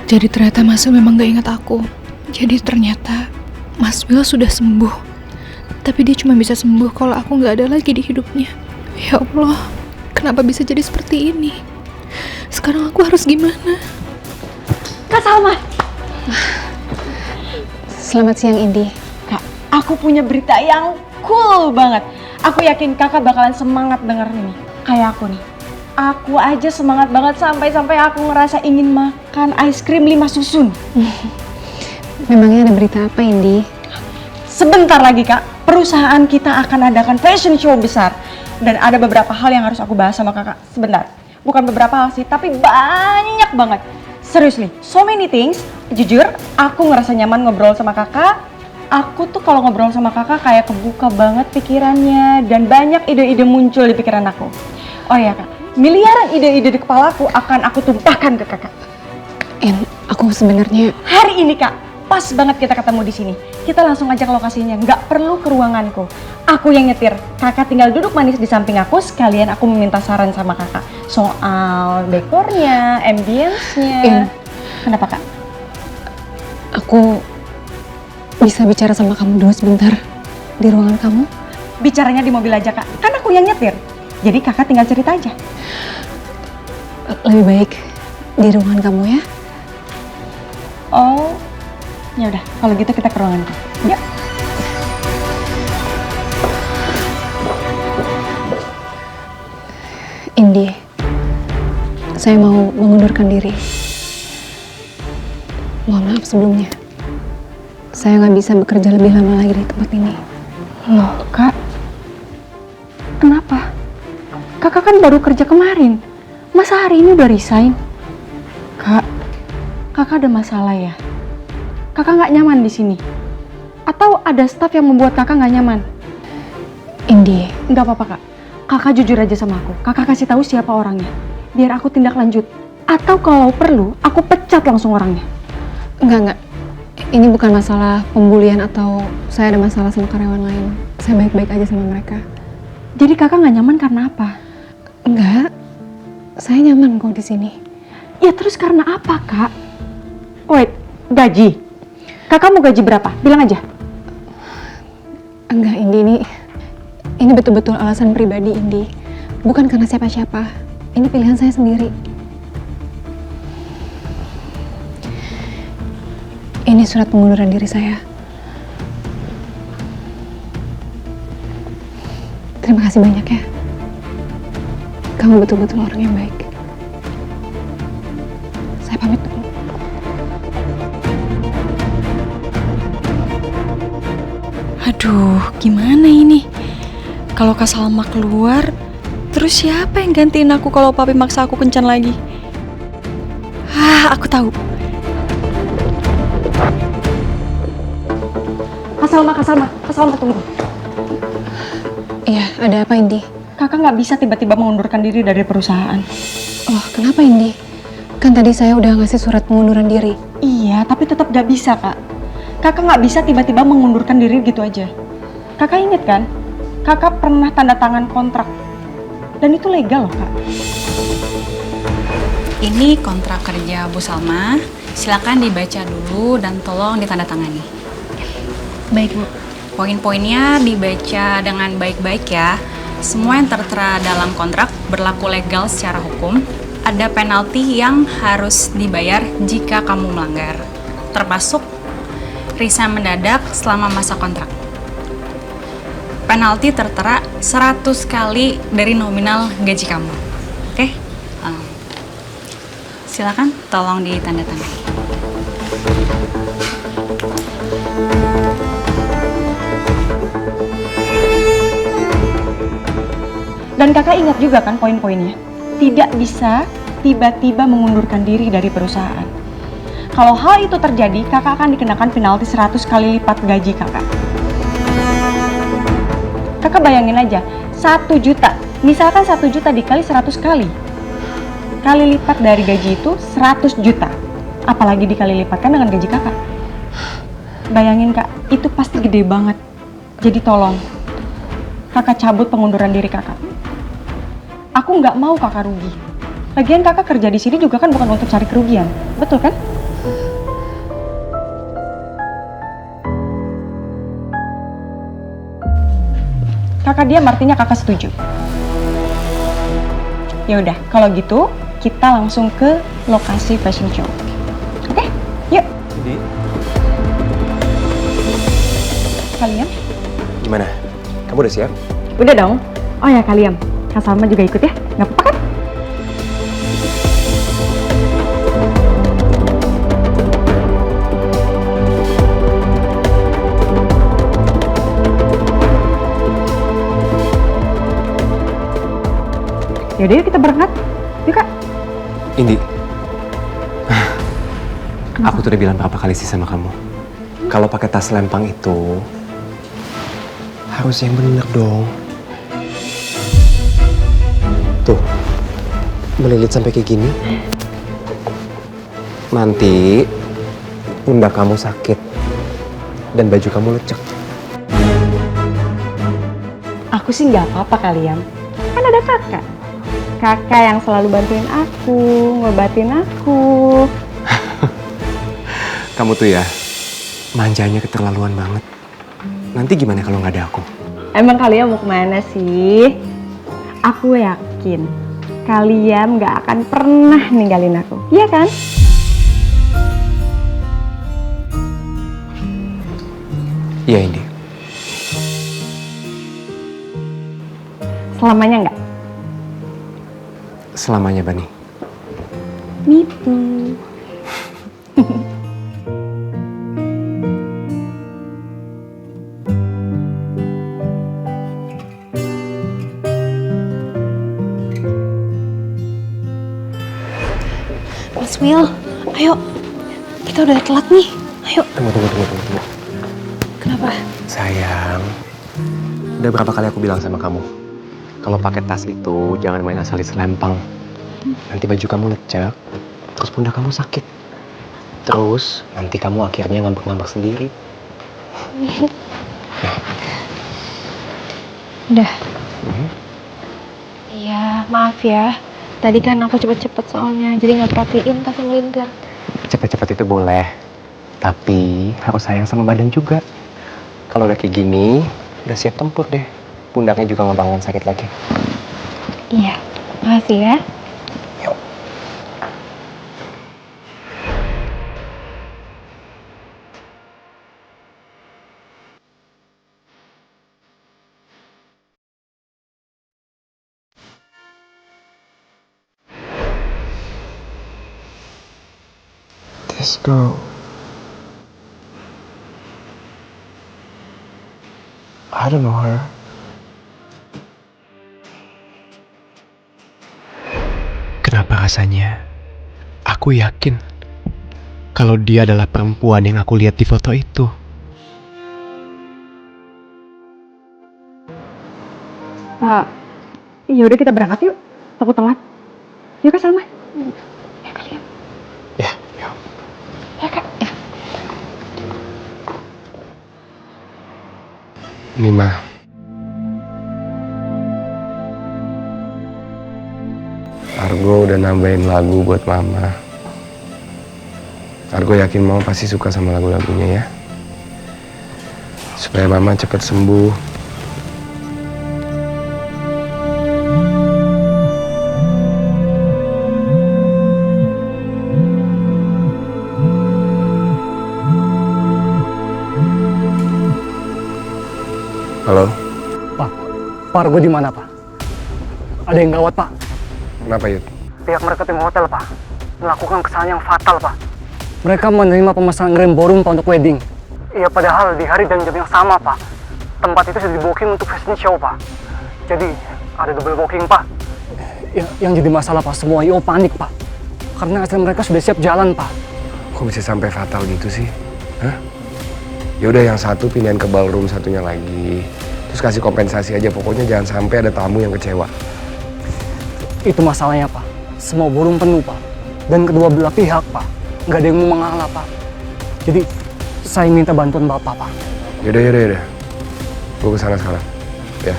Jadi ternyata Mas Will memang gak ingat aku. Jadi ternyata Mas Will sudah sembuh. Tapi dia cuma bisa sembuh kalau aku gak ada lagi di hidupnya. Ya Allah, kenapa bisa jadi seperti ini? Sekarang aku harus gimana? Kak Salma. Selamat siang, Indi. Kak, aku punya berita yang cool banget. Aku yakin kakak bakalan semangat denger ini. Kayak aku nih. Aku aja semangat banget sampai aku ngerasa ingin makan ice cream 5 susun. Memangnya ada berita apa, Indi? Sebentar lagi Kak, perusahaan kita akan adakan fashion show besar. Dan ada beberapa hal yang harus aku bahas sama kakak. Sebentar, bukan beberapa hal sih, tapi banyak banget. Seriously, so many things. Jujur, aku ngerasa nyaman ngobrol sama kakak. Aku tuh kalau ngobrol sama kakak kayak kebuka banget pikirannya. Dan banyak ide-ide muncul di pikiran aku. Oh iya Kak, miliaran ide-ide di kepalaku akan aku tumpahkan ke kakak. Aku sebenarnya... Hari ini Kak, pas banget kita ketemu di sini. Kita langsung aja ke lokasinya, nggak perlu ke ruanganku. Aku yang nyetir, kakak tinggal duduk manis di samping aku. Sekalian aku meminta saran sama kakak soal dekornya, ambience-nya. Kenapa Kak? Aku bisa bicara sama kamu dulu sebentar di ruangan kamu? Bicaranya di mobil aja Kak, kan aku yang nyetir. Jadi kakak tinggal cerita aja. Lebih baik di ruangan kamu ya. Oh, ya udah. Kalau gitu kita ke ruanganku. Yuk. Indi, saya mau mengundurkan diri. Mohon maaf sebelumnya. Saya nggak bisa bekerja lebih lama lagi di tempat ini. Loh Kak, kenapa? Kakak kan baru kerja kemarin. Masa hari ini udah resign? Kak, kakak ada masalah ya? Kakak nggak nyaman di sini? Atau ada staff yang membuat kakak nggak nyaman? Indi, Nggak apa-apa Kak. Kakak jujur aja sama aku. Kakak kasih tahu siapa orangnya. Biar aku tindak lanjut. Atau kalau perlu, aku pecat langsung orangnya. enggak. Ini bukan masalah pembulian atau saya ada masalah sama karyawan lain. Saya baik-baik aja sama mereka. Jadi kakak nggak nyaman karena apa? Enggak, saya nyaman kok di sini. Ya terus karena apa Kak? Wait, gaji? Kakak mau gaji berapa? Bilang aja. Enggak, Indi, ini betul-betul alasan pribadi, Indi. Bukan karena siapa-siapa. Ini pilihan saya sendiri. Ini surat pengunduran diri saya. Terima kasih banyak ya. Kamu betul-betul orang yang baik. Saya pamit dulu. Aduh, gimana ini? Kalau Kak Salma keluar, terus siapa yang gantiin aku kalau papi maksa aku kencan lagi? Aku tahu. Kak Salma tunggu. Iya, ada apa, Indi? Kakak nggak bisa tiba-tiba mengundurkan diri dari perusahaan. Oh, kenapa, Indi? Kan tadi saya udah ngasih surat pengunduran diri. Iya, tapi tetap nggak bisa Kak. Kakak nggak bisa tiba-tiba mengundurkan diri gitu aja. Kakak inget kan? Kakak pernah tanda tangan kontrak. Dan itu legal loh Kak. Ini kontrak kerja Bu Salma. Silakan dibaca dulu dan tolong ditandatangani. Baik, Bu. Poin-poinnya dibaca dengan baik-baik ya. Semua yang tertera dalam kontrak berlaku legal secara hukum. Ada penalti yang harus dibayar jika kamu melanggar. Termasuk resign mendadak selama masa kontrak. Penalti tertera 100 kali dari nominal gaji kamu. Oke? Silakan tolong ditandatangani. Dan kakak ingat juga kan poin-poinnya? Tidak bisa tiba-tiba mengundurkan diri dari perusahaan. Kalau hal itu terjadi, kakak akan dikenakan penalti 100 kali lipat gaji kakak. Kakak bayangin aja, 1 juta. Misalkan 1 juta dikali 100 kali. Kali lipat dari gaji itu 100 juta. Apalagi dikali lipatkan dengan gaji kakak. Bayangin Kak, itu pasti gede banget. Jadi tolong, kakak cabut pengunduran diri kakak. Aku nggak mau kakak rugi. Lagian kakak kerja di sini juga kan bukan untuk cari kerugian, betul kan? kakak diam artinya kakak setuju. Ya udah, kalau gitu kita langsung ke lokasi fashion show. Oke, yuk. Di, Kalian? gimana? Kamu udah siap? Udah dong. Oh ya kalian, Kak Salma juga ikut ya? Nggak apa-apa kan? Yaudah yuk kita berangkat. Yuk Kak. Indi, aku tuh udah bilang berapa kali sih sama kamu. Kalau pakai tas lempang itu harus yang bener dong. Tuh, melilit sampai kayak gini. Nanti pundak kamu sakit dan baju kamu lecek. Aku sih nggak apa-apa kalian. Kan ada kakak. Kakak yang selalu bantuin aku, ngobatin aku. Kamu tuh ya, manjanya keterlaluan banget. Nanti gimana kalau nggak ada aku? Emang kalian mau kemana sih? Aku yakin kalian nggak akan pernah ninggalin aku, iya kan? Iya Indi. Selamanya nggak? Selamanya Bani. Me too. Mas Will, ayo. Kita udah telat nih. Ayo. Tunggu. Kenapa? Sayang, udah berapa kali aku bilang sama kamu, kalau pakai tas itu jangan main asal selempang. Nanti baju kamu lecek, terus pundak kamu sakit. Terus nanti kamu akhirnya ngambek-ngambek sendiri. Udah. Iya, maaf ya. Tadi kan aku cepet-cepet soalnya, jadi nggak perhatiin tas yang melintir. Cepet-cepet itu boleh, tapi harus sayang sama badan juga. Kalau udah kayak gini, udah siap tempur deh. Pundaknya juga nggak bakalan sakit lagi. Iya, makasih ya. Yuk. Let's go. I don't know her. Kenapa rasanya aku yakin kalau dia adalah perempuan yang aku lihat di foto itu. Pak, ya udah kita berangkat yuk. Takut telat. Yuk Kak Salma. Ya kalian. Ya, yuk. Ya Kak. Ya. Mima. Argo udah nambahin lagu buat Mama. Argo yakin Mama pasti suka sama lagu-lagunya ya. Supaya Mama cepat sembuh. Halo? Pak Argo di mana, Pak? Ada yang gawat, Pak. Kenapa, Yud? Pihak marketing hotel, Pak, melakukan kesalahan yang fatal, Pak. Mereka menerima pemesanan grand ballroom, Pak, untuk wedding. Iya, padahal di hari dan jam yang sama, Pak. Tempat itu sudah di-booking untuk fashion show, Pak. Jadi, ada double booking, Pak. Yang jadi masalah, Pak, semua IO panik, Pak. Karena asal mereka sudah siap jalan, Pak. Kok bisa sampai fatal gitu sih? Hah? Yaudah yang satu pindahin ke ballroom, satunya lagi. Terus kasih kompensasi aja, pokoknya jangan sampai ada tamu yang kecewa. Itu masalahnya, Pak. Semua ballroom penuh, Pak. Dan kedua belah pihak, Pak. Nggak ada yang mau mengalah, Pak. Jadi, saya minta bantuan Bapak, Pak. Yaudah. Gue kesana sekarang. Ya.